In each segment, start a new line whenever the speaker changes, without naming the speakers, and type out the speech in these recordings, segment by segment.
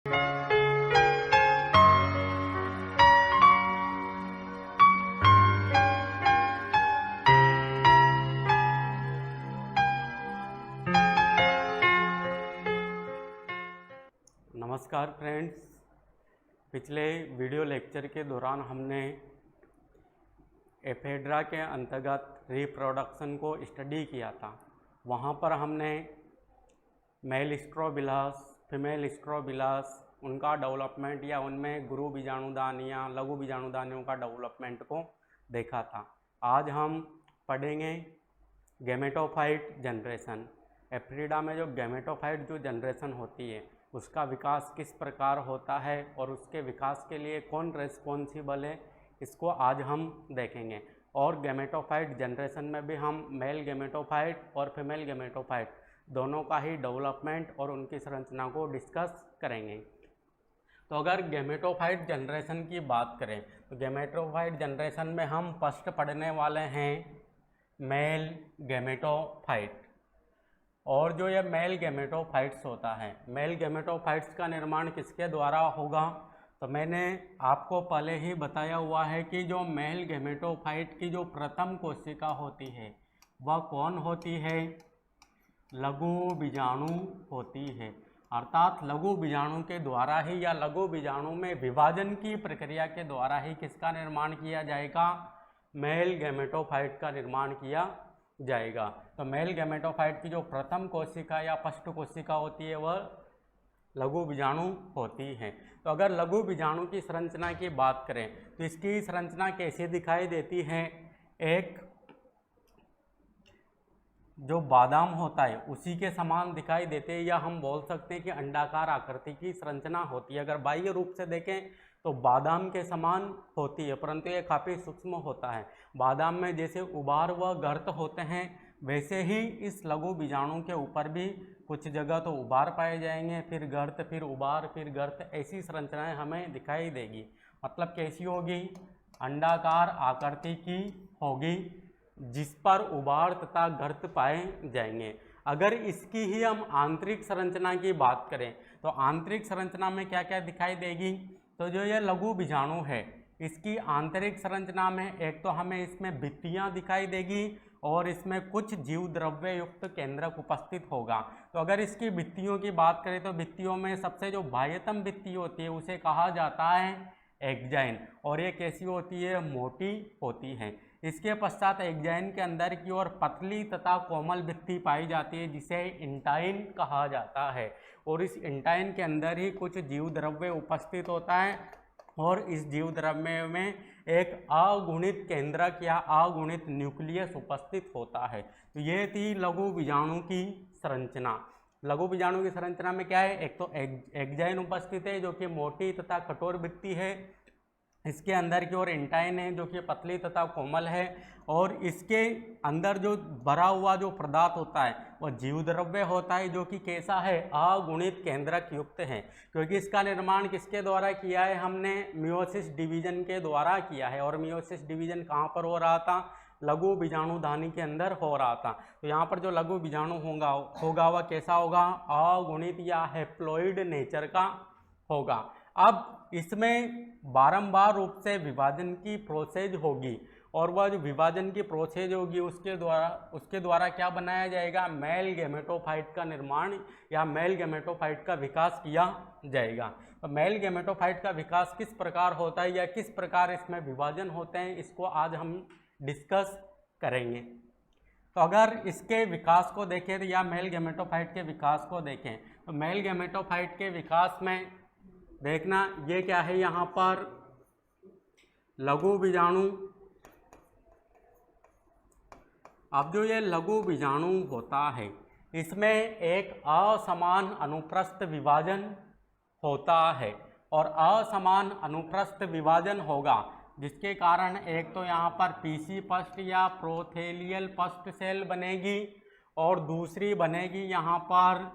नमस्कार फ्रेंड्स, पिछले video lecture के दौरान हमने एफेड्रा के अंतर्गत रिप्रोडक्शन को स्टडी किया था। वहाँ पर हमने मेल स्ट्रोबिलस, फीमेल स्ट्रोबिलस, उनका डेवलपमेंट या उनमें गुरु बीजाणुदान या लघु बीजाणुदानियों का डेवलपमेंट को देखा था। आज हम पढ़ेंगे गैमेटोफाइट जनरेशन। एफ्रीडा में जो गैमेटोफाइट जो जनरेशन होती है उसका विकास किस प्रकार होता है और उसके विकास के लिए कौन रेस्पॉन्सिबल है, इसको आज हम देखेंगे। और गैमेटोफाइट जनरेशन में भी हम मेल गैमेटोफाइट और फीमेल गैमेटोफाइट दोनों का ही डेवलपमेंट और उनकी संरचना को डिस्कस करेंगे। तो अगर गैमेटोफाइट जनरेशन की बात करें तो गैमेटोफाइट जनरेशन में हम फर्स्ट पढ़ने वाले हैं मेल गैमेटोफाइट। और जो ये मेल गैमेटोफाइट्स होता है, मेल गैमेटोफाइट्स का निर्माण किसके द्वारा होगा? तो मैंने आपको पहले ही बताया हुआ है कि जो मेल गैमेटोफाइट की जो प्रथम कोशिका होती है वह कौन होती है? लघु बीजाणु होती है। अर्थात लघु बीजाणु के द्वारा ही या लघु बीजाणु में विभाजन की प्रक्रिया के द्वारा ही किसका निर्माण किया जाएगा? मेल गैमेटोफाइट का निर्माण किया जाएगा। तो मेल गैमेटोफाइट की जो प्रथम कोशिका या फर्स्ट कोशिका होती है वह लघु बीजाणु होती है। तो अगर लघु बीजाणु की संरचना की बात करें तो इसकी संरचना कैसे दिखाई देती है? एक जो बादाम होता है उसी के समान दिखाई देते हैं, या हम बोल सकते हैं कि अंडाकार आकृति की संरचना होती है। अगर बाह्य रूप से देखें तो बादाम के समान होती है, परंतु ये काफ़ी सूक्ष्म होता है। बादाम में जैसे उबार व गर्त होते हैं वैसे ही इस लघु बीजाणु के ऊपर भी कुछ जगह तो उबार पाए जाएंगे, फिर गर्त, फिर उबार, फिर गर्त, ऐसी संरचनाएं हमें दिखाई देगी। मतलब कैसी होगी? अंडाकार आकृति की होगी जिस पर उबार तथा गर्त पाए जाएंगे। अगर इसकी ही हम आंतरिक संरचना की बात करें तो आंतरिक संरचना में क्या क्या दिखाई देगी? तो जो ये लघु बीजाणु है इसकी आंतरिक संरचना में एक तो हमें इसमें भित्तियाँ दिखाई देगी और इसमें कुछ जीव द्रव्य युक्त केंद्रक उपस्थित होगा। तो अगर इसकी भित्तियों की बात करें तो भित्तियों में सबसे जो बाह्यतम भित्ति होती है उसे कहा जाता है एक्जाइन, और ये कैसी होती है? मोटी होती है। इसके पश्चात एक्जाइन के अंदर की ओर पतली तथा कोमल भित्ति पाई जाती है जिसे इंटाइन कहा जाता है, और इस इंटाइन के अंदर ही कुछ जीव द्रव्य उपस्थित होता है और इस जीव द्रव्य में एक अगुणित केंद्रक या अगुणित न्यूक्लियस उपस्थित होता है। तो ये थी लघु बीजाणु की संरचना। लघु बीजाणु की संरचना में क्या है? एक तो एक्जाइन उपस्थित है जो कि मोटी तथा कठोर भित्ति है, इसके अंदर की ओर इंटाइन है जो कि पतली तथा कोमल है, और इसके अंदर जो भरा हुआ जो पदार्थ होता है वह जीव द्रव्य होता है जो कि कैसा है? अगुणित केंद्रक युक्त है, क्योंकि इसका निर्माण किसके द्वारा किया है? हमने मियोसिस डिवीजन के द्वारा किया है। और मियोसिस डिवीजन कहाँ पर हो रहा था? लघु बीजाणुधानी के अंदर हो रहा था। तो यहाँ पर जो लघु बीजाणु होगा वह कैसा होगा? अगुणित या हैप्लॉइड नेचर का होगा। अब इसमें बारंबार रूप से विभाजन की प्रोसेस होगी, और वह जो विभाजन की प्रोसेस होगी उसके द्वारा क्या बनाया जाएगा? मेल गैमेटोफाइट का निर्माण या मेल गैमेटोफाइट का विकास किया जाएगा। तो मेल गैमेटोफाइट का विकास किस प्रकार होता है या किस प्रकार इसमें विभाजन होते हैं, इसको आज हम डिस्कस करेंगे। तो अगर इसके विकास को देखें या मेल गैमेटोफाइट के विकास को देखें तो मेल गैमेटोफाइट के विकास में देखना ये क्या है? यहाँ पर लघु बीजाणु। अब जो ये लघु बीजाणु होता है इसमें एक असमान अनुप्रस्थ विभाजन होता है, और असमान अनुप्रस्थ विभाजन होगा जिसके कारण एक तो यहाँ पर पीसी पस्ट या प्रोथेलियल पस्ट सेल बनेगी, और दूसरी बनेगी यहाँ पर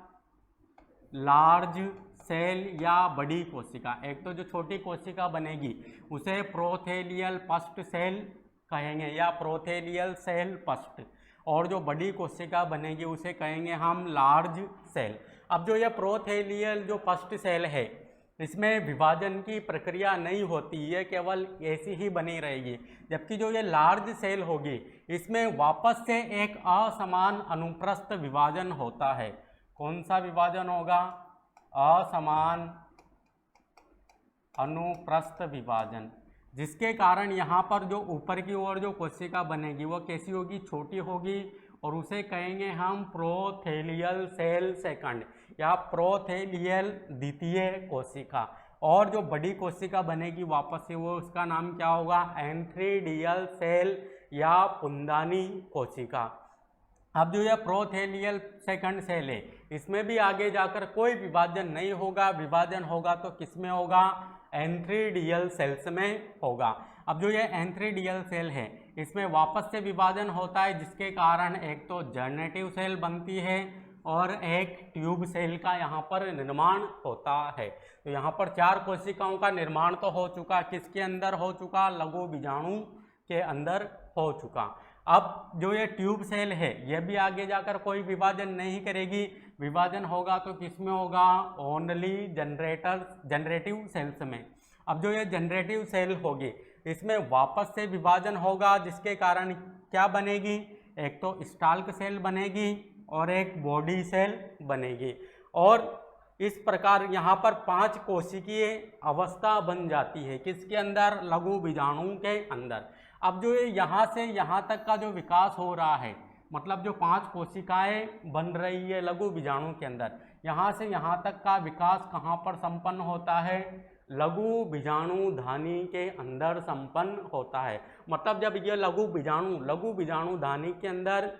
लार्ज सेल या बड़ी कोशिका। एक तो जो छोटी कोशिका बनेगी उसे प्रोथेलियल पस्ट सेल कहेंगे या प्रोथेलियल सेल पस्ट, और जो बड़ी कोशिका बनेगी उसे कहेंगे हम लार्ज सेल। अब जो यह प्रोथेलियल जो पस्ट सेल है इसमें विभाजन की प्रक्रिया नहीं होती, ये केवल ऐसी ही बनी रहेगी। जबकि जो ये लार्ज सेल होगी इसमें वापस से एक असमान अनुप्रस्थ विभाजन होता है। कौन सा विभाजन होगा? असमान अनुप्रस्थ विभाजन, जिसके कारण यहाँ पर जो ऊपर की ओर जो कोशिका बनेगी वो कैसी होगी? छोटी होगी, और उसे कहेंगे हम प्रोथेलियल सेल सेकंड या प्रोथेलियल द्वितीय कोशिका। और जो बड़ी कोशिका बनेगी वापस से, वो उसका नाम क्या होगा? एंथ्रीडियल सेल या पुंदानी कोशिका। अब जो यह प्रोथेलियल सेकंड सेल है इसमें भी आगे जाकर कोई विभाजन नहीं होगा। विभाजन होगा तो किस में होगा? एंथ्रीडियल सेल्स में होगा। अब जो ये एंथ्रीडियल सेल है इसमें वापस से विभाजन होता है, जिसके कारण एक तो जर्नेटिव सेल बनती है और एक ट्यूब सेल का यहाँ पर निर्माण होता है। तो यहाँ पर 4 कोशिकाओं का निर्माण तो हो चुका, किसके अंदर हो चुका? लघु बीजाणु के अंदर हो चुका। अब जो ये ट्यूब सेल है ये भी आगे जाकर कोई विभाजन नहीं करेगी। विभाजन होगा तो किसमें होगा? ओनली जनरेटिव सेल्स में। अब जो ये जनरेटिव सेल होगी इसमें वापस से विभाजन होगा, जिसके कारण क्या बनेगी? एक तो स्टाल्क सेल बनेगी और एक बॉडी सेल बनेगी। और इस प्रकार यहाँ पर 5 कोशिकीय अवस्था बन जाती है। किसके अंदर? लघु बीजाणु के अंदर। अब जो ये यहाँ से यहाँ तक का जो विकास हो रहा है, मतलब जो 5 कोशिकाएं बन रही है लघु बीजाणु के अंदर, यहाँ से यहाँ तक का विकास कहाँ पर संपन्न होता है? लघु बीजाणु धानी के अंदर संपन्न होता है। मतलब जब ये लघु बीजाणु धानी के अंदर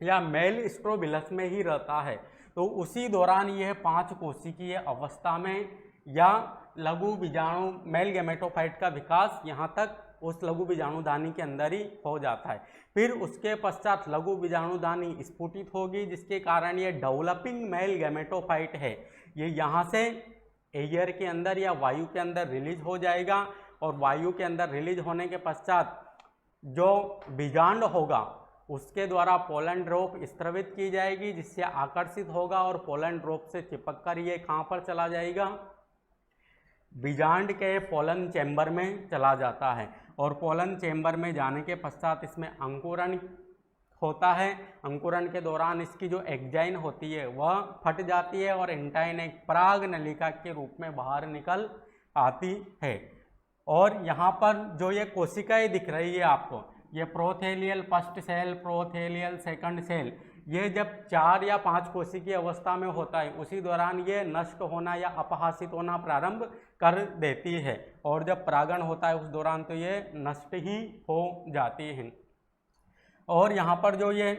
या मेल स्ट्रोबिलस में ही रहता है, तो उसी दौरान यह 5 कोशिकीय अवस्था में या लघु बीजाणु मेल गैमेटोफाइट का विकास यहाँ तक उस लघु बीजाणुधानी के अंदर ही हो जाता है। फिर उसके पश्चात लघु बीजाणुधानी स्फुटित होगी, जिसके कारण ये डेवलपिंग मेल गैमेटोफाइट है ये यहाँ से एयर के अंदर या वायु के अंदर रिलीज हो जाएगा। और वायु के अंदर रिलीज होने के पश्चात जो बीजांड होगा उसके द्वारा पोलन ड्रॉप स्त्रवित की जाएगी, जिससे आकर्षित होगा और पोलन ड्रॉप से चिपक कर ये कहाँ पर चला जाएगा? बीजांड के पोलन चैम्बर में चला जाता है। और पोलन चैम्बर में जाने के पश्चात इसमें अंकुरण होता है। अंकुरण के दौरान इसकी जो एक्जाइन होती है वह फट जाती है और एंटाइन एक पराग नलिका के रूप में बाहर निकल आती है। और यहाँ पर जो ये कोशिकाएं दिख रही है आपको, ये प्रोथेलियल फर्स्ट सेल, प्रोथेलियल सेकंड सेल, ये जब 4 या 5 कोशिकीय अवस्था में होता है उसी दौरान ये नष्ट होना या अपहासित होना प्रारंभ कर देती है। और जब परागण होता है उस दौरान तो ये नष्ट ही हो जाती हैं। और यहाँ पर जो ये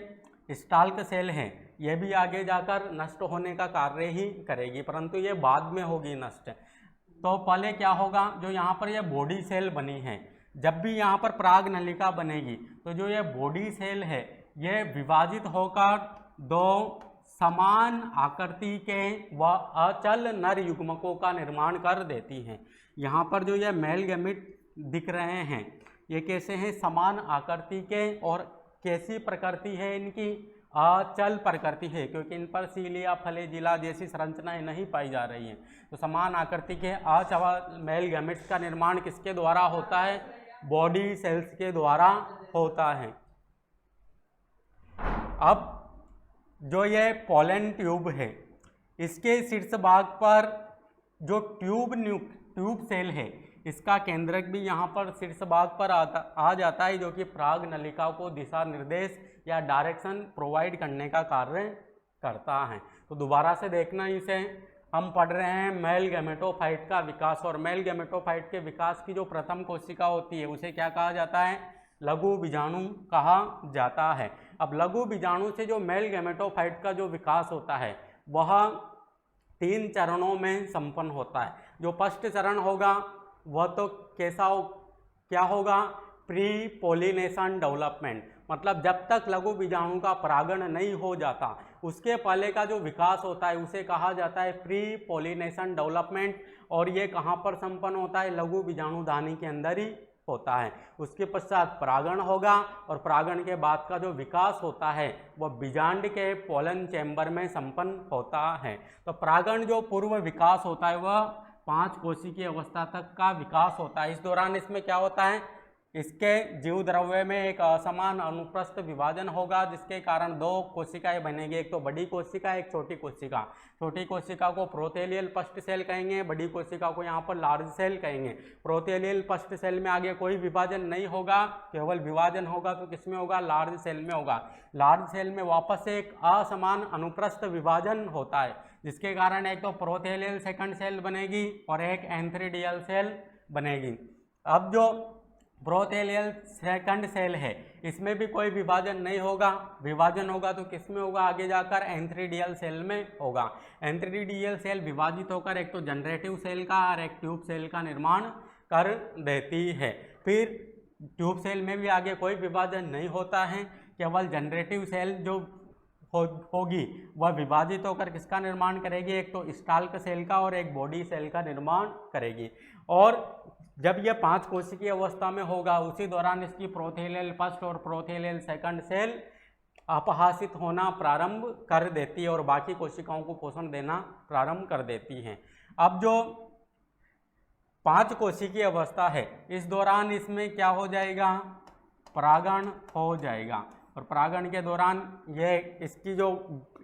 स्टाल्क सेल हैं ये भी आगे जाकर नष्ट होने का कार्य ही करेगी, परंतु ये बाद में होगी नष्ट। तो पहले क्या होगा? जो यहाँ पर ये बॉडी सेल बनी है, जब भी यहाँ पर पराग नलिका बनेगी तो जो ये बॉडी सेल है ये विभाजित होकर 2 समान आकृति के व अचल नर युग्मकों का निर्माण कर देती हैं। यहाँ पर जो ये मेल गैमेट दिख रहे हैं ये कैसे हैं? समान आकृति के। और कैसी प्रकृति है इनकी? अचल प्रकृति है, क्योंकि इन पर सीलिया फ्लैजिला जैसी संरचनाएं नहीं पाई जा रही हैं। तो समान आकृति के अचल मेल गैमेट्स का निर्माण किसके द्वारा होता है? बॉडी सेल्स के द्वारा होता है। अब जो ये पोलन ट्यूब है इसके शीर्ष भाग पर जो ट्यूब सेल है इसका केंद्रक भी यहाँ पर शीर्ष भाग पर आ जाता है, जो कि पराग नलिका को दिशा निर्देश या डायरेक्शन प्रोवाइड करने का कार्य करता है। तो दोबारा से देखना, इसे हम पढ़ रहे हैं मेल गैमेटोफाइट का विकास। और मेल गैमेटोफाइट के विकास की जो प्रथम कोशिका होती है उसे क्या कहा जाता है? लघु बीजाणु कहा जाता है। अब लघु बीजाणु से जो मेल गैमेटोफाइट का जो विकास होता है वह 3 चरणों में संपन्न होता है। जो फर्स्ट चरण होगा वह तो क्या होगा? प्री पोलिनेशन डेवलपमेंट, मतलब जब तक लघु बीजाणु का परागण नहीं हो जाता उसके पहले का जो विकास होता है उसे कहा जाता है प्री पोलिनेशन डेवलपमेंट। और ये कहाँ पर संपन्न होता है? लघु बीजाणुधानी के अंदर ही होता है। उसके पश्चात परागण होगा और परागण के बाद का जो विकास होता है वह बीजांड के पोलन चैम्बर में संपन्न होता है। तो परागण जो पूर्व विकास होता है वह 5 कोशिकीय अवस्था तक का विकास होता है। इस दौरान इसमें क्या होता है, इसके जीव द्रव्य में एक असमान अनुप्रस्थ विभाजन होगा, जिसके कारण 2 कोशिकाएं बनेंगी, एक तो बड़ी कोशिका, एक छोटी कोशिका। छोटी कोशिका को प्रोथेलियल पस्ट सेल कहेंगे, बड़ी कोशिका को यहाँ पर लार्ज सेल कहेंगे। प्रोथेलियल पस्ट सेल में आगे कोई विभाजन नहीं होगा, केवल विभाजन होगा तो किसमें होगा, लार्ज सेल में होगा। लार्ज सेल में वापस से एक असमान अनुप्रस्थ विभाजन होता है, जिसके कारण एक तो प्रोथेलियल सेकंड सेल बनेगी और एक एंथ्रीडियल सेल बनेगी। अब जो प्रोथेलियल सेकंड सेल है, इसमें भी कोई विभाजन नहीं होगा, विभाजन होगा तो किसमें होगा, आगे जाकर एंथ्रीडियल सेल में होगा। एंथ्रीडियल सेल विभाजित होकर एक तो जनरेटिव सेल का और एक ट्यूब सेल का निर्माण कर देती है। फिर ट्यूब सेल में भी आगे कोई विभाजन नहीं होता है, केवल जनरेटिव सेल जो होगी वह विभाजित होकर किसका निर्माण करेगी, एक तो स्टाल्क सेल का और एक बॉडी सेल का निर्माण करेगी। और जब यह 5 कोशिकीय अवस्था में होगा, उसी दौरान इसकी प्रोथेलियल फर्स्ट और प्रोथेलियल सेकंड सेल अपहासित होना प्रारंभ कर देती है और बाकी कोशिकाओं को पोषण देना प्रारंभ कर देती हैं। अब जो 5 कोशिकीय अवस्था है, इस दौरान इसमें क्या हो जाएगा, परागण हो जाएगा। और परागण के दौरान ये इसकी जो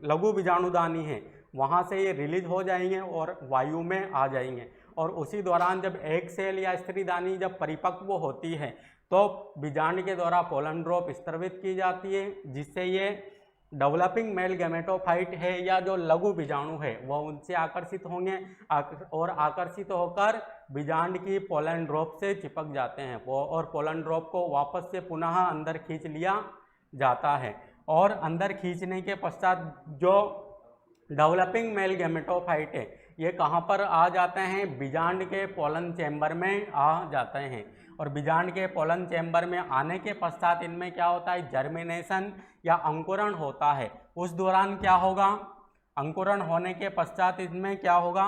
लघु बीजाणुदानी है वहाँ से ये रिलीज हो जाएंगे और वायु में आ जाएंगे। और उसी दौरान जब एक सेल या स्त्रीदानी जब परिपक्व होती है तो बीजांड के द्वारा पोलन ड्रॉप स्त्रवित की जाती है, जिससे ये डेवलपिंग मेल गैमेटोफाइट है या जो लघु बीजाणु है वह उनसे आकर्षित होंगे और आकर्षित होकर बीजांड की पोलन ड्रॉप से चिपक जाते हैं वो, और पोलन ड्रॉप को वापस से पुनः अंदर खींच लिया जाता है। और अंदर खींचने के पश्चात जो डेवलपिंग मेल गैमेटोफाइट है ये कहाँ पर आ जाते हैं, बीजांड के पोलन चैम्बर में आ जाते हैं। और बीजांड के पोलन चैम्बर में आने के पश्चात इनमें क्या होता है, जर्मिनेशन या अंकुरण होता है। उस दौरान क्या होगा, अंकुरण होने के पश्चात इसमें क्या होगा,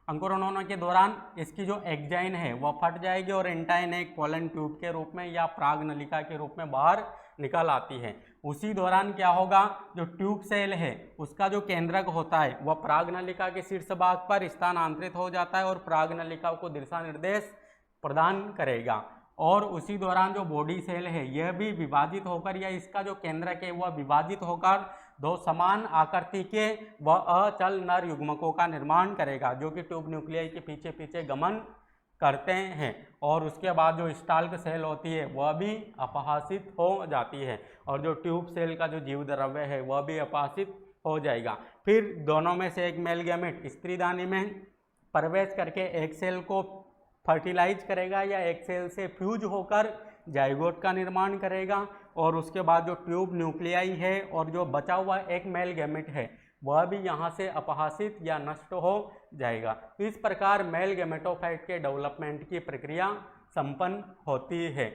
अंकुरण होने के दौरान इसकी जो एक्जाइन है वह फट जाएगी और इंटाइन एक पोलन ट्यूब के रूप में या प्राग नलिका के रूप में बाहर निकल आती है। उसी दौरान क्या होगा, जो ट्यूब सेल है उसका जो केंद्रक होता है वह प्राग नलिका के शीर्ष भाग पर स्थानांतरित हो जाता है और प्राग नलिका को दिशा निर्देश प्रदान करेगा। और उसी दौरान जो बॉडी सेल है यह भी विभाजित होकर या इसका जो केंद्रक है वह विभाजित होकर 2 समान आकृति के व अचल नर युग्मकों का निर्माण करेगा, जो कि ट्यूब न्यूक्लियाई के पीछे पीछे गमन करते हैं। और उसके बाद जो स्टाल्क सेल होती है वह भी अपहासित हो जाती है और जो ट्यूब सेल का जो जीव द्रव्य है वह भी अपहासित हो जाएगा। फिर दोनों में से एक मेल गैमेट स्त्रीदानी में प्रवेश करके एक सेल को फर्टिलाइज करेगा या एक सेल से फ्यूज होकर जाइगोट का निर्माण करेगा। और उसके बाद जो ट्यूब न्यूक्लियाई है और जो बचा हुआ एक मेल गैमेट है वह भी यहाँ से अपहासित या नष्ट हो जाएगा। तो इस प्रकार मेल गैमेटोफाइट के डेवलपमेंट की प्रक्रिया संपन्न होती है,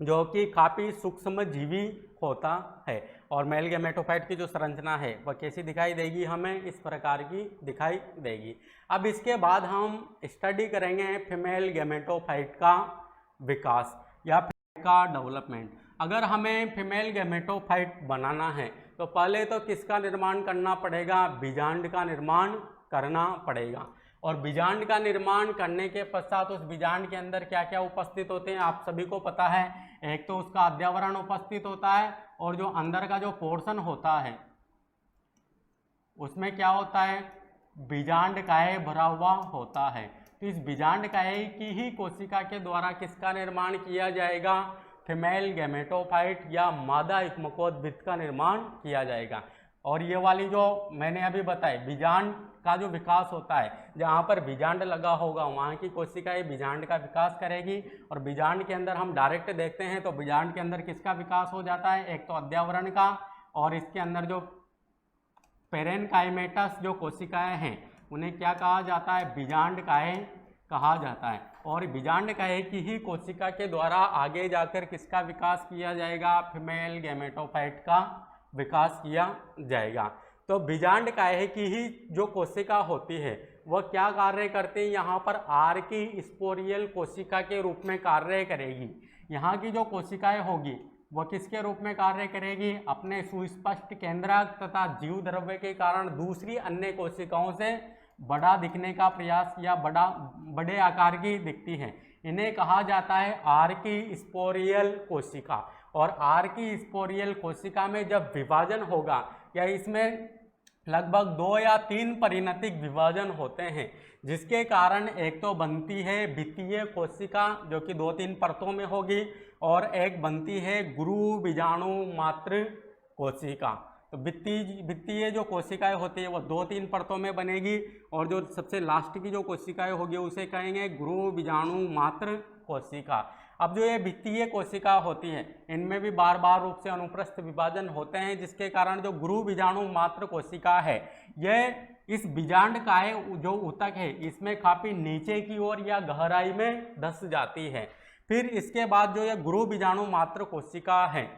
जो कि काफ़ी सूक्ष्म जीवी होता है। और मेल गैमेटोफाइट की जो संरचना है वह कैसी दिखाई देगी, हमें इस प्रकार की दिखाई देगी। अब इसके बाद हम स्टडी करेंगे फीमेल गैमेटोफाइट का विकास या का डेवलपमेंट। अगर हमें फीमेल गैमेटोफाइट बनाना है तो पहले तो किसका निर्माण करना पड़ेगा, बीजांड का निर्माण करना पड़ेगा। और बीजांड का निर्माण करने के पश्चात उस बीजांड के अंदर क्या क्या उपस्थित होते हैं आप सभी को पता है। एक तो उसका अध्यावरण उपस्थित होता है और जो अंदर का जो पोर्शन होता है उसमें क्या होता है, बीजांड काहे भरा हुआ होता है। तो इस बीजांड काहे की ही कोशिका के द्वारा किसका निर्माण किया जाएगा, फीमेल गैमेटोफाइट या मादा युग्मकोद्भिद का निर्माण किया जाएगा। और ये वाली जो मैंने अभी बताई बीजांड का जो विकास होता है, जहाँ पर बीजांड लगा होगा वहाँ की कोशिकाएं बीजांड का विकास करेगी। और बीजांड के अंदर हम डायरेक्ट देखते हैं तो बीजांड के अंदर किसका विकास हो जाता है, एक तो अध्यावरण का, और इसके अंदर जो पेरेनकाइमेटस जो कोशिकाएं हैं उन्हें क्या कहा जाता है, बीजांड काहे कहा जाता है। और बीजांड काहे की ही कोशिका के द्वारा आगे जाकर किसका विकास किया जाएगा, फीमेल गैमेटोफाइट का विकास किया जाएगा। तो बीजांड काहे की ही जो कोशिका होती है वह क्या कार्य करती है, यहाँ पर आर की स्पोरियल कोशिका के रूप में कार्य करेगी। यहाँ की जो कोशिकाएं होगी वह किसके रूप में कार्य करेगी, अपने सुस्पष्ट केंद्रक तथा जीव द्रव्य के कारण दूसरी अन्य कोशिकाओं से बड़ा दिखने का प्रयास या बड़े आकार की दिखती है, इन्हें कहा जाता है आर्किस्पोरियल कोशिका। और आर्किस्पोरियल कोशिका में जब विभाजन होगा या इसमें लगभग 2 या 3 परिणतिक विभाजन होते हैं, जिसके कारण एक तो बनती है वित्तीय कोशिका जो कि 2-3 परतों में होगी, और एक बनती है गुरु बीजाणु मात्र कोशिका। तो वित्तीय जो कोशिकाएं होती है वो 2-3 परतों में बनेगी, और जो सबसे लास्ट की जो कोशिकाएं होगी उसे कहेंगे गुरु बीजाणु मात्र कोशिका। अब जो ये वित्तीय कोशिका होती है इनमें भी बार बार रूप से अनुप्रस्थ विभाजन होते हैं, जिसके कारण जो गुरु बीजाणु मात्र कोशिका है यह इस बीजांडकाय जो ऊतक है इसमें काफी नीचे की ओर या गहराई में धंस जाती है। फिर इसके बाद जो ये गुरु बीजाणु मात्र कोशिका है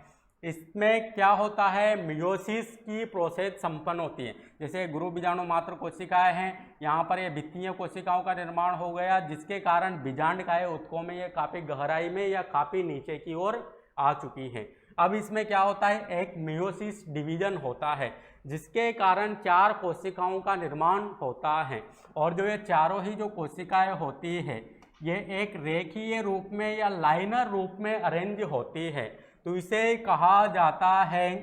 इसमें क्या होता है, मियोसिस की प्रोसेस संपन्न होती है। जैसे गुरु बीजाणु मात्र कोशिकाएं हैं, यहाँ पर ये वित्तीय कोशिकाओं का निर्माण हो गया, जिसके कारण बीजांडकाय ऊतकों में ये काफ़ी गहराई में या काफ़ी नीचे की ओर आ चुकी है। अब इसमें क्या होता है, एक मियोसिस डिवीजन होता है, जिसके कारण 4 कोशिकाओं का निर्माण होता है। और जो ये चारों ही जो कोशिकाएँ होती है ये एक रेखीय रूप में या लाइनर रूप में अरेंज होती है, तो इसे कहा जाता है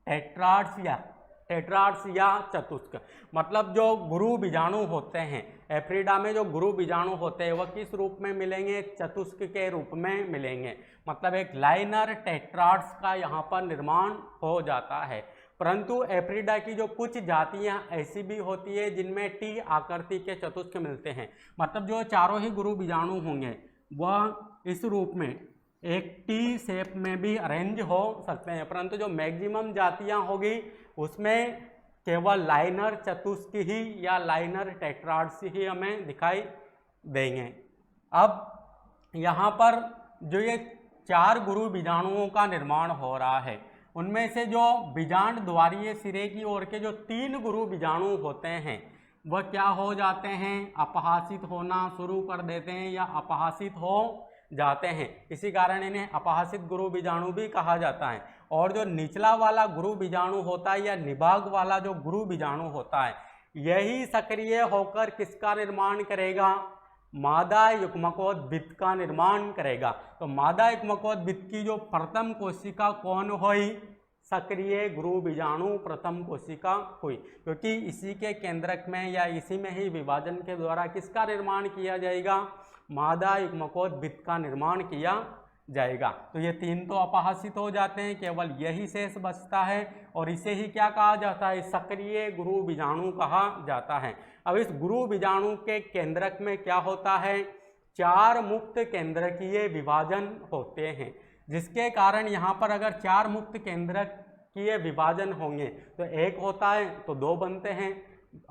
टेट्राड्स या चतुष्क। मतलब जो गुरु बीजाणु होते हैं एफ्रीडा में, जो गुरु बीजाणु होते हैं वह किस रूप में मिलेंगे, चतुष्क के रूप में मिलेंगे। मतलब एक लाइनर टेट्राड्स का यहाँ पर निर्माण हो जाता है। परंतु एफ्रीडा की जो कुछ जातियाँ ऐसी भी होती है जिनमें टी आकृति के चतुष्क मिलते हैं। मतलब जो चारों ही गुरु बीजाणु होंगे वह इस रूप में एक टी शेप में भी अरेंज हो सकते हैं, परंतु जो मैक्सिमम जातियां होगी उसमें केवल लाइनर चतुष्क ही या लाइनर टेट्राड्स ही हमें दिखाई देंगे। अब यहाँ पर जो ये 4 गुरु बीजाणुओं का निर्माण हो रहा है उनमें से जो बीजांड द्वारीय सिरे की ओर के जो 3 गुरु बीजाणु होते हैं वह क्या हो जाते हैं, अपहासित होना शुरू कर देते हैं या अपहासित हो जाते हैं। इसी कारण इन्हें अपहासित गुरु बीजाणु भी कहा जाता है। और जो निचला वाला गुरु बीजाणु होता है या निभाग वाला जो गुरु बीजाणु होता है यही सक्रिय होकर किसका निर्माण करेगा, मादा युग्मकोद्भिद का निर्माण करेगा। तो मादा युग्मकोद्भिद की जो प्रथम कोशिका कौन हुई, सक्रिय गुरु बीजाणु प्रथम कोशिका हुई, क्योंकि इसी के केंद्रक में या इसी में ही विभाजन के द्वारा किसका निर्माण किया जाएगा, मादा युग्मकोद्भिद का निर्माण किया जाएगा। तो ये 3 तो अपहासित हो जाते हैं, केवल यही शेष बचता है और इसे ही क्या कहा जाता है, सक्रिय गुरु बीजाणु कहा जाता है। अब इस गुरु बीजाणु के केंद्रक में क्या होता है, 4 मुक्त केंद्रकीय विभाजन होते हैं, जिसके कारण यहाँ पर अगर 4 मुक्त केंद्रकीय विभाजन होंगे तो एक होता है तो 2 बनते हैं,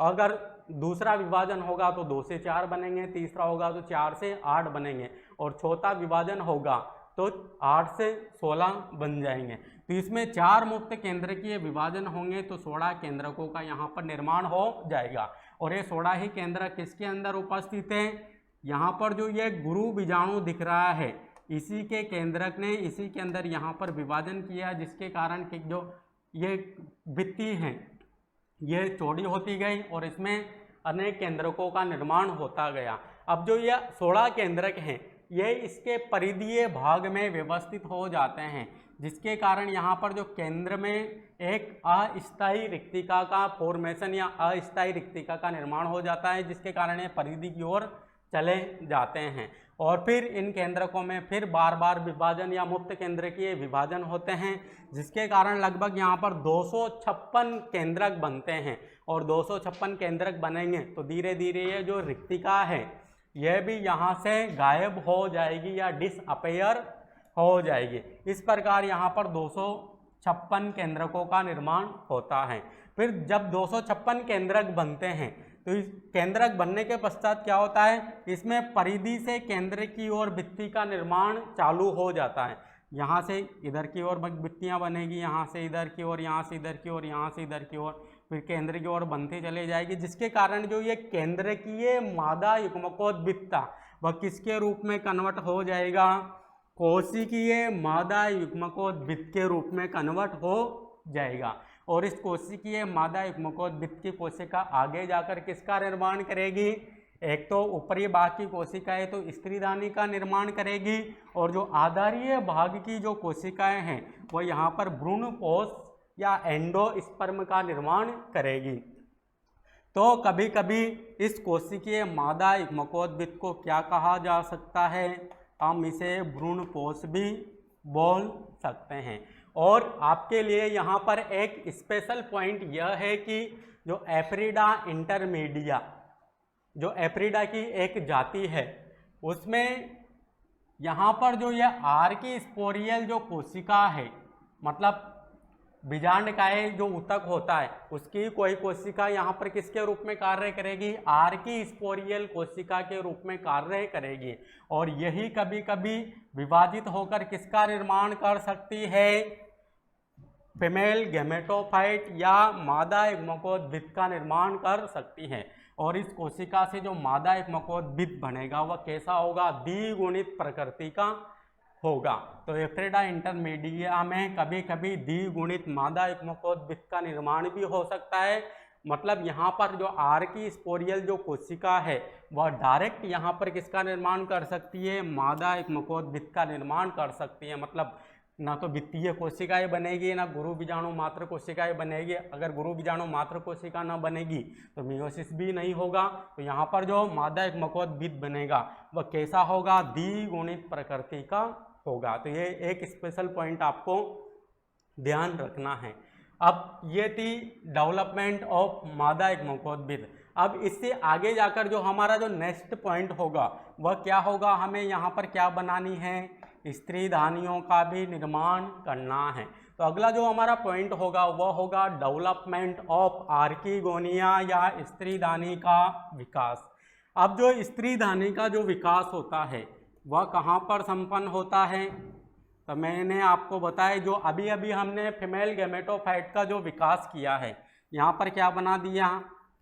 अगर दूसरा विभाजन होगा तो 2 से 4 बनेंगे, तीसरा होगा तो 4 से 8 बनेंगे, और चौथा विभाजन होगा तो 8 से 16 बन जाएंगे। तो इसमें 4 मुक्त केंद्रकीय विभाजन होंगे तो 16 केंद्रकों का यहाँ पर निर्माण हो जाएगा। और ये 16 ही केंद्रक किसके अंदर उपस्थित हैं, यहाँ पर जो ये गुरु बीजाणु दिख रहा है इसी के केंद्रक ने इसी के अंदर यहाँ पर विभाजन किया, जिसके कारण कि जो ये भित्ति हैं ये चौड़ी होती गई और इसमें अनेक केंद्रकों का निर्माण होता गया। अब जो ये 16 केंद्रक हैं ये इसके परिधीय भाग में व्यवस्थित हो जाते हैं, जिसके कारण यहाँ पर जो केंद्र में एक अस्थायी रिक्तिका का फॉर्मेशन या अस्थायी रिक्तिका का निर्माण हो जाता है, जिसके कारण ये परिधि की ओर चले जाते हैं। और फिर इन केंद्रकों में फिर बार बार विभाजन या मुक्त केंद्रकीय विभाजन होते हैं, जिसके कारण लगभग यहाँ पर 256 केंद्रक बनते हैं। और 256 केंद्रक बनेंगे तो धीरे धीरे ये जो रिक्तिका है यह भी यहाँ से गायब हो जाएगी या डिसअपेयर हो जाएगी। इस प्रकार यहाँ पर 256 केंद्रकों का निर्माण होता है। फिर जब 256 केंद्रक बनते हैं तो इस केंद्रक बनने के पश्चात क्या होता है, इसमें परिधि से केंद्र की ओर भित्ति का निर्माण चालू हो जाता है। यहाँ से इधर की ओर भित्तियाँ बनेगी, यहाँ से इधर की ओर, यहाँ से इधर की ओर, यहाँ से इधर की ओर, फिर केंद्र की ओर बनती चली जाएगी, जिसके कारण जो ये केंद्रकीय मादा युग्मकोद्भिद वह किसके रूप में कन्वर्ट हो जाएगा, कोशिकीय मादा युग्मकोद्भिद के रूप में कन्वर्ट हो जाएगा। और इस कोशिकीय मादा युग्मकोद्भिद की कोशिका आगे जाकर किसका निर्माण करेगी? एक तो ऊपरी भाग की कोशिकाएं तो स्त्रीदानी का निर्माण करेगी, और जो आधारीय भाग की जो कोशिकाएं हैं वो यहाँ पर भ्रूणपोष या एंडोस्पर्म का निर्माण करेगी। तो कभी कभी इस कोशिकीय मादा युग्मकोद्भिद को क्या कहा जा सकता है? हम इसे भ्रूणपोष भी बोल सकते हैं। और आपके लिए यहाँ पर एक स्पेशल पॉइंट यह है कि जो एफ्रीडा इंटरमीडिया, जो एफ्रीडा की एक जाति है, उसमें यहाँ पर जो यह आर्की स्पोरियल जो कोशिका है, मतलब बीजांडकाय जो ऊतक होता है उसकी कोई कोशिका यहाँ पर किसके रूप में कार्य करेगी? आर्की स्पोरियल कोशिका के रूप में कार्य करेगी। और यही कभी कभी विभाजित होकर किसका निर्माण कर सकती है? फीमेल गैमेटोफाइट या मादा युग्मकोद्भिद का निर्माण कर सकती है। और इस कोशिका से जो मादा युग्मकोद्भिद बनेगा वह कैसा होगा? द्विगुणित प्रकृति का होगा। तो एफ्रीडा इंटरमीडिया में कभी कभी द्विगुणित मादा युग्मकोद्भिद का निर्माण भी हो सकता है। मतलब यहाँ पर जो आर्की स्पोरियल जो कोशिका है वह डायरेक्ट यहाँ पर किसका निर्माण कर सकती है? मादा युग्मकोद्भिद का निर्माण कर सकती है। मतलब ना तो वित्तीय कोशिकाएं बनेगी, ना गुरु बीजाणु मात्र कोशिकाएं बनेगी। अगर गुरु बीजाणु मात्र कोशिका ना बनेगी तो मियोसिस भी नहीं होगा। तो यहाँ पर जो मादा युग्मकोद्भिद बनेगा वह कैसा होगा? द्विगुणित प्रकृति का होगा। तो ये एक स्पेशल पॉइंट आपको ध्यान रखना है। अब ये थी डेवलपमेंट ऑफ मादा युग्मकोद्भिद। अब इससे आगे जाकर जो हमारा जो नेक्स्ट पॉइंट होगा वह क्या होगा? हमें यहाँ पर क्या बनानी है? स्त्रीधानियों का भी निर्माण करना है। तो अगला जो हमारा पॉइंट होगा वह होगा डेवलपमेंट ऑफ आर्कीगोनिया या स्त्रीधानी का विकास। अब जो स्त्रीधानी का जो विकास होता है वह कहाँ पर संपन्न होता है? तो मैंने आपको बताया, जो अभी अभी हमने फीमेल गैमेटोफाइट का जो विकास किया है, यहाँ पर क्या बना दिया?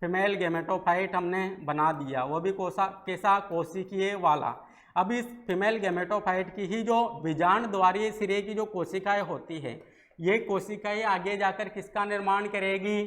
फीमेल गैमेटोफाइट हमने बना दिया, वो भी कैसा? कोशिकीय वाला। अब इस फीमेल गैमेटोफाइट की ही जो बीजांड द्वारीय सिरे की जो कोशिकाएं होती है, ये कोशिकाएं आगे जाकर किसका निर्माण करेगी?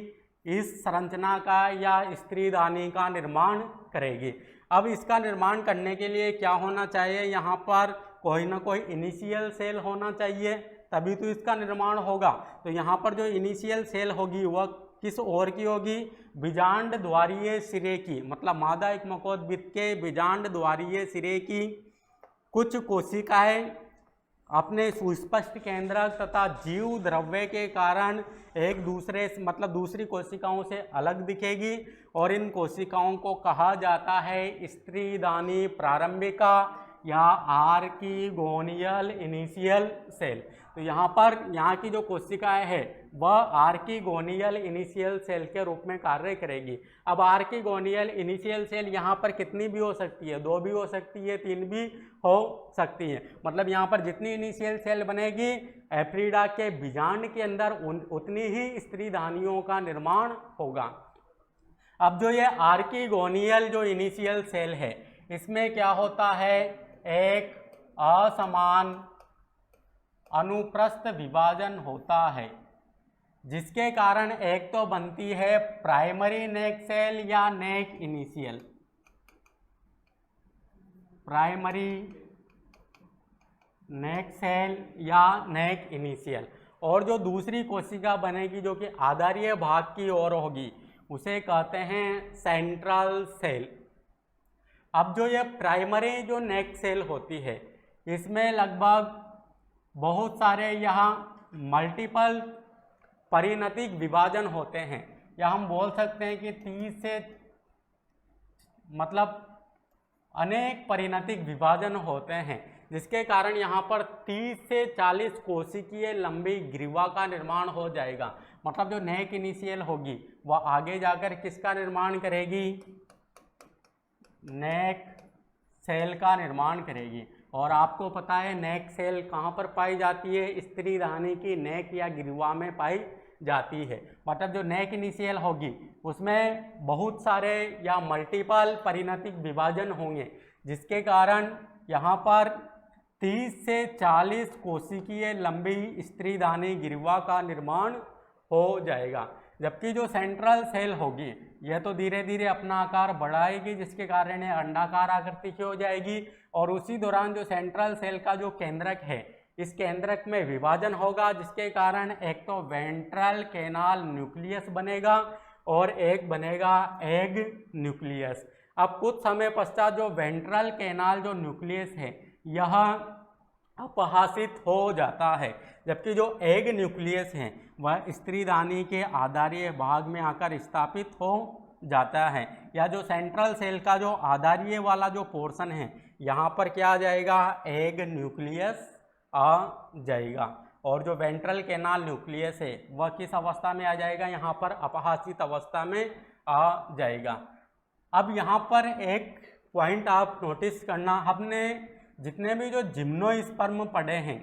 इस संरचना का या स्त्रीदानी का निर्माण करेगी। अब इसका निर्माण करने के लिए क्या होना चाहिए? यहाँ पर कोई ना कोई इनिशियल सेल होना चाहिए, तभी तो इसका निर्माण होगा। तो यहाँ पर जो इनिशियल सेल होगी वह किस ओर की होगी? बीजांड द्वारीय सिरे की, मतलब मादा युग्मकोद्भिद के बीजांड द्वारीय सिरे की कुछ कोशिकाएं अपने सुस्पष्ट केंद्रक तथा जीव द्रव्य के कारण एक दूसरे मतलब दूसरी कोशिकाओं से अलग दिखेगी, और इन कोशिकाओं को कहा जाता है स्त्रीदानी प्रारंभिका या आर्कीगोनियल इनिशियल सेल। तो यहाँ पर यहाँ की जो कोशिकाएं है वह आर्कीगोनियल इनिशियल सेल के रूप में कार्य करेगी। अब आर्कीगोनियल इनिशियल सेल यहाँ पर कितनी भी हो सकती है? 2 भी हो सकती है, 3 भी हो सकती है। मतलब यहाँ पर जितनी इनिशियल सेल बनेगी एफ्रीडा के बीजांड के अंदर उतनी ही स्त्रीधानियों का निर्माण होगा। अब जो ये आर्कीगोनियल जो इनिशियल सेल है इसमें क्या होता है? एक असमान अनुप्रस्थ विभाजन होता है, जिसके कारण एक तो बनती है प्राइमरी नेक सेल या नेक इनिशियल, प्राइमरी नेक सेल या नेक इनिशियल, और जो दूसरी कोशिका बनेगी जो कि आधारीय भाग की ओर होगी उसे कहते हैं सेंट्रल सेल। अब जो ये प्राइमरी जो नेक सेल होती है इसमें लगभग बहुत सारे यहाँ मल्टीपल परिणतिक विभाजन होते हैं, या हम बोल सकते हैं कि 30 से मतलब अनेक परिणतिक विभाजन होते हैं, जिसके कारण यहाँ पर 30 से 40 कोशिकीय लंबी ग्रीवा का निर्माण हो जाएगा। मतलब जो नेक इनिशियल होगी वह आगे जाकर किसका निर्माण करेगी? नेक सेल का निर्माण करेगी। और आपको पता है नेक सेल कहाँ पर पाई जाती है? स्त्रीधानी की नेक या ग्रीवा में पाई जाती है। मतलब जो नेक इनिशियल होगी उसमें बहुत सारे या मल्टीपल परिणतिक विभाजन होंगे, जिसके कारण यहाँ पर 30 से 40 कोशिकीय लंबी स्त्रीधानी ग्रीवा का निर्माण हो जाएगा। जबकि जो सेंट्रल सेल होगी यह तो धीरे धीरे अपना आकार बढ़ाएगी, जिसके कारण यह अंडाकार आकृति की हो जाएगी। और उसी दौरान जो सेंट्रल सेल का जो केंद्रक है, इस केंद्रक में विभाजन होगा, जिसके कारण एक तो वेंट्रल कैनाल न्यूक्लियस बनेगा और एक बनेगा एग न्यूक्लियस। अब कुछ समय पश्चात जो वेंट्रल कैनाल जो न्यूक्लियस है यह अपहासित हो जाता है, जबकि जो एग न्यूक्लियस है वह स्त्रीदानी के आधारीय भाग में आकर स्थापित हो जाता है। या जो सेंट्रल सेल का जो आधारीय वाला जो पोर्शन है यहाँ पर क्या आ जाएगा, एग न्यूक्लियस आ जाएगा। और जो वेंट्रल कैनाल न्यूक्लियस है वह किस अवस्था में आ जाएगा, यहाँ पर अपहासित अवस्था में आ जाएगा। अब यहाँ पर एक पॉइंट आप नोटिस करना, हमने जितने भी जो जिम्नोस्पर्म पढ़े हैं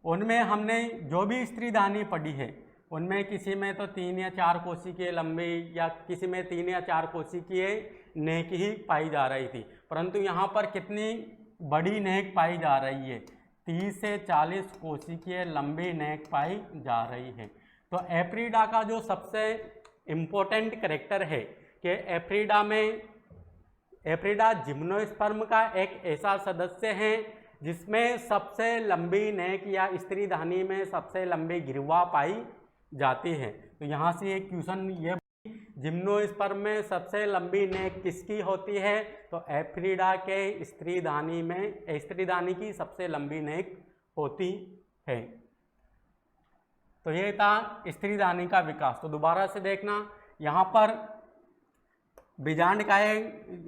उनमें हमने जो भी स्त्रीदानी पढ़ी है उनमें किसी में तो 3 या 4 कोशिकीय लंबी या किसी में 3 या 4 कोशिकीय नेक ही पाई जा रही थी, परंतु यहाँ पर कितनी बड़ी नेक पाई जा रही है, 30 से 40 कोशिकीय लंबी नेक पाई जा रही है। तो एफ्रीडा का जो सबसे इम्पोर्टेंट कैरेक्टर है कि एफ्रीडा जिम्नोस्पर्म का एक ऐसा सदस्य है जिसमें सबसे लंबी नेक या स्त्रीदानी में सबसे लंबी गिरवा पाई जाती है। तो यहाँ से एक क्वेश्चन ये, जिम्नोस्पर्म में सबसे लंबी नेक किसकी होती है, तो एफ्रीडा के स्त्रीदानी की सबसे लंबी नेक होती है। तो ये था स्त्रीदानी का विकास। तो दोबारा से देखना, यहाँ पर बीजांड का है,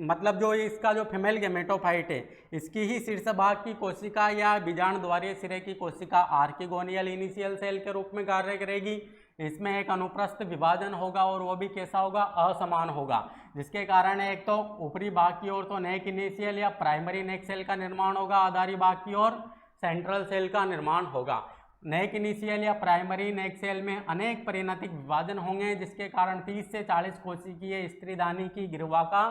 मतलब जो इसका जो फीमेल गेमेटोफाइट है इसकी ही शीर्ष भाग की कोशिका या बीजांड द्वारीय सिरे की कोशिका आर्किगोनियल इनिशियल सेल के रूप में कार्य करेगी। इसमें एक अनुप्रस्थ विभाजन होगा और वो भी कैसा होगा, असमान होगा, जिसके कारण एक तो ऊपरी भाग की ओर तो नेक इनिशियल या प्राइमरी नेक सेल का निर्माण होगा, आधारी भाग की ओर सेंट्रल सेल का निर्माण होगा। नेक इनिशियल या प्राइमरी नेक सेल में अनेक परिणतिक विभाजन होंगे, जिसके कारण 30 से 40 कोशिकीय स्त्रीदानी की गिरवा का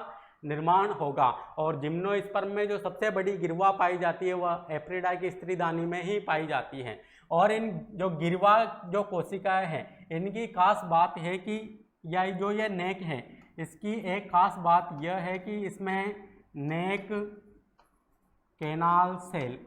निर्माण होगा। और जिम्नोस्पर्म में जो सबसे बड़ी गिरवा पाई जाती है वह एफ्रीडा की स्त्रीदानी में ही पाई जाती है। और इन जो गिरवा जो कोशिकाएं हैं इनकी खास बात है कि या जो ये नेक है इसकी एक खास बात यह है कि इसमें नेक कैनाल सेल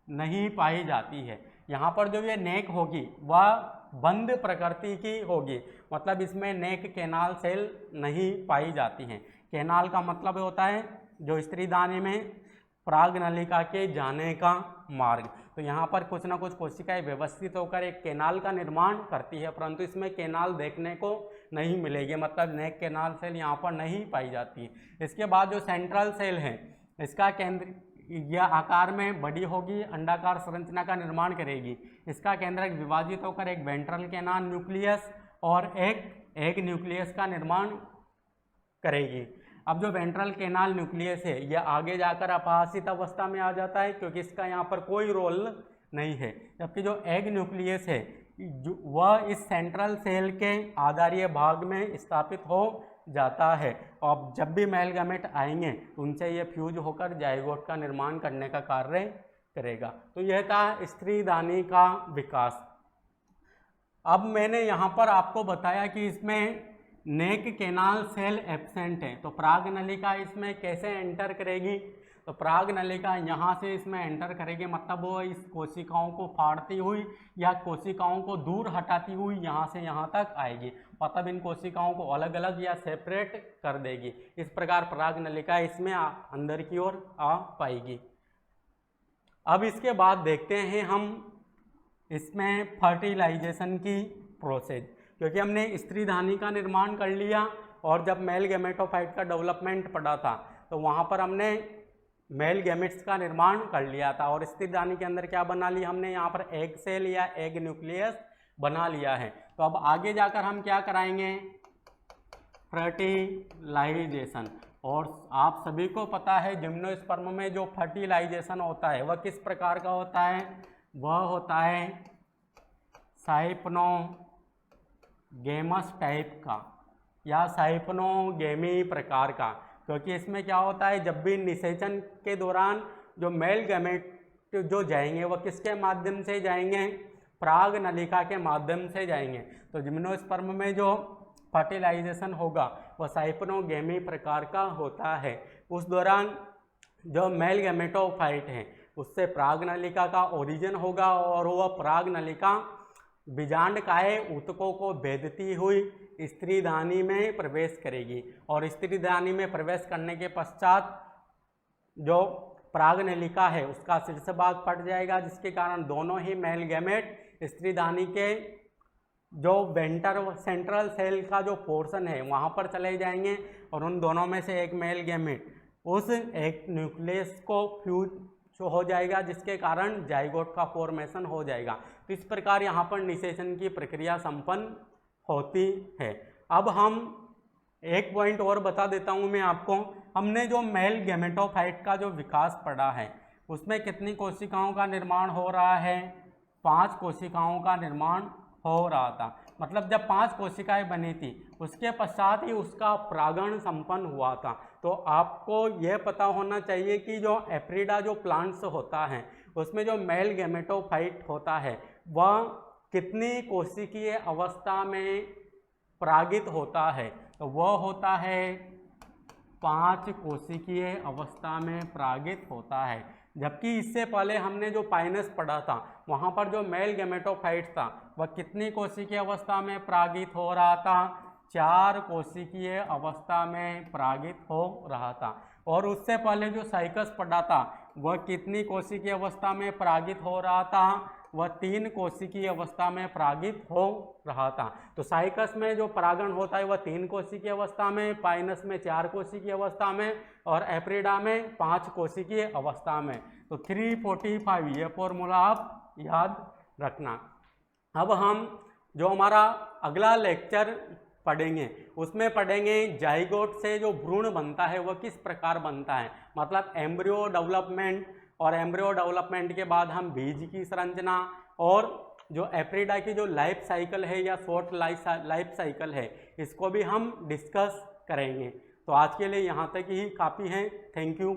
नहीं पाई जाती है। यहाँ पर जो ये नेक होगी वह बंद प्रकृति की होगी, मतलब इसमें नेक कैनाल सेल नहीं पाई जाती हैं। कैनाल का मतलब होता है जो स्त्रीदानी में प्रागनलिका के जाने का मार्ग। तो यहाँ पर कुछ ना कुछ कोशिकाएं व्यवस्थित होकर एक कैनाल का निर्माण करती है, परंतु इसमें कैनाल देखने को नहीं मिलेगी, मतलब नेक कैनाल सेल यहाँ पर नहीं पाई जाती है। इसके बाद जो सेंट्रल सेल है इसका केंद्र यह आकार में बड़ी होगी, अंडाकार संरचना का निर्माण करेगी। इसका केंद्रक विभाजित होकर एक वेंट्रल कैनाल न्यूक्लियस और एक न्यूक्लियस का निर्माण करेगी। अब जो वेंट्रल कैनाल न्यूक्लियस है यह आगे जाकर अपहासित अवस्था में आ जाता है क्योंकि इसका यहाँ पर कोई रोल नहीं है, जबकि जो एग न्यूक्लियस है वह इस सेंट्रल सेल के आधारीय भाग में स्थापित हो जाता है। और जब भी मेल गैमेट आएंगे तो उनसे ये फ्यूज होकर जाइगोट का निर्माण करने का कार्य करेगा। तो यह था स्त्रीदानी का विकास। अब मैंने यहाँ पर आपको बताया कि इसमें नेक कैनाल सेल एब्सेंट है, तो प्रागनलिका इसमें कैसे एंटर करेगी, तो प्रागनलिका यहाँ से इसमें एंटर करेगी, मतलब वो इस कोशिकाओं को फाड़ती हुई या कोशिकाओं को दूर हटाती हुई यहाँ से यहाँ तक आएगी, मतलब इन कोशिकाओं को अलग अलग या सेपरेट कर देगी। इस प्रकार प्रागनलिका इसमें अंदर की ओर आ पाएगी। अब इसके बाद देखते हैं हम इसमें फर्टिलाइजेशन की प्रोसेस, क्योंकि हमने स्त्रीदानी का निर्माण कर लिया और जब मेल गैमेटोफाइट का डेवलपमेंट पढ़ा था तो वहाँ पर हमने मेल गैमेट्स का निर्माण कर लिया था। और स्त्रीदानी के अंदर क्या बना लिया हमने, यहाँ पर एग सेल या एग न्यूक्लियस बना लिया है। तो अब आगे जाकर हम क्या कराएंगे, फर्टिलाइजेशन। और आप सभी को पता है जिम्नोस्पर्म में जो फर्टिलाइजेशन होता है वह किस प्रकार का होता है, वह होता है साइपनोगेमस टाइप का या साइपनोगेमी प्रकार का, क्योंकि इसमें क्या होता है जब भी निषेचन के दौरान जो मेल गैमेट जो जाएंगे वह किसके माध्यम से जाएंगे, पराग नलिका के माध्यम से जाएंगे। तो जिम्नोस्पर्म में जो फर्टिलाइजेशन होगा वह साइक्लोगेमी प्रकार का होता है। उस दौरान जो मेल गैमेटोफाइट है उससे पराग नलिका का ओरिजिन होगा और वह पराग नलिका बीजांडकाय ऊतकों को भेदती हुई स्त्रीदानी में प्रवेश करेगी और स्त्रीदानी में प्रवेश करने के पश्चात जो पराग नलिका है उसका शीर्ष भाग फट जाएगा, जिसके कारण दोनों ही मेल गैमेट स्त्रीदानी के जो वेंटर सेंट्रल सेल का जो पोर्शन है वहाँ पर चले जाएंगे और उन दोनों में से एक मेल गैमेट उस एक न्यूक्लियस को फ्यूज हो जाएगा, जिसके कारण जाइगोट का फॉर्मेशन हो जाएगा। तो इस प्रकार यहाँ पर निषेचन की प्रक्रिया संपन्न होती है। अब हम एक पॉइंट और बता देता हूँ मैं आपको। हमने जो मेल गैमेटोफाइट का जो विकास पढ़ा है उसमें कितनी कोशिकाओं का निर्माण हो रहा है? 5 कोशिकाओं का निर्माण हो रहा था। मतलब जब 5 कोशिकाएं बनी थी उसके पश्चात ही उसका परागण संपन्न हुआ था। तो आपको यह पता होना चाहिए कि जो एप्रिडा जो प्लांट्स होता है उसमें जो मेल गैमेटोफाइट होता है वह कितनी कोशिकीय अवस्था में परागित होता है? तो वह होता है 5 कोशिकीय अवस्था में परागित होता है। जबकि इससे पहले हमने जो पाइनस पढ़ा था वहाँ पर जो मेल गैमेटोफाइट था वह कितनी कोशिकीय अवस्था में परागित हो रहा था? 4 कोशिकीय अवस्था में परागित हो रहा था। और उससे पहले जो साइकस पढ़ा था वह कितनी कोशिकीय अवस्था में परागित हो रहा था? वह 3 कोशिकीय अवस्था में परागित हो रहा था। तो साइकस में जो परागण होता है वह 3 कोशिकीय अवस्था में, पाइनस में 4 कोशिकीय अवस्था में और एप्रिडा में 5 कोशिकीय अवस्था में। तो 345 ये फॉर्मूला आप याद रखना। अब हम जो हमारा अगला लेक्चर पढ़ेंगे उसमें पढ़ेंगे जाइगोट से जो भ्रूण बनता है वह किस प्रकार बनता है, मतलब एम्ब्रियो डेवलपमेंट, और एम्ब्रियो डेवलपमेंट के बाद हम बीज की संरचना और जो एप्रिडा की जो लाइफ साइकिल है या शॉर्ट लाइफ साइकिल है इसको भी हम डिस्कस करेंगे। तो आज के लिए यहाँ तक ही काफ़ी है। Thank you.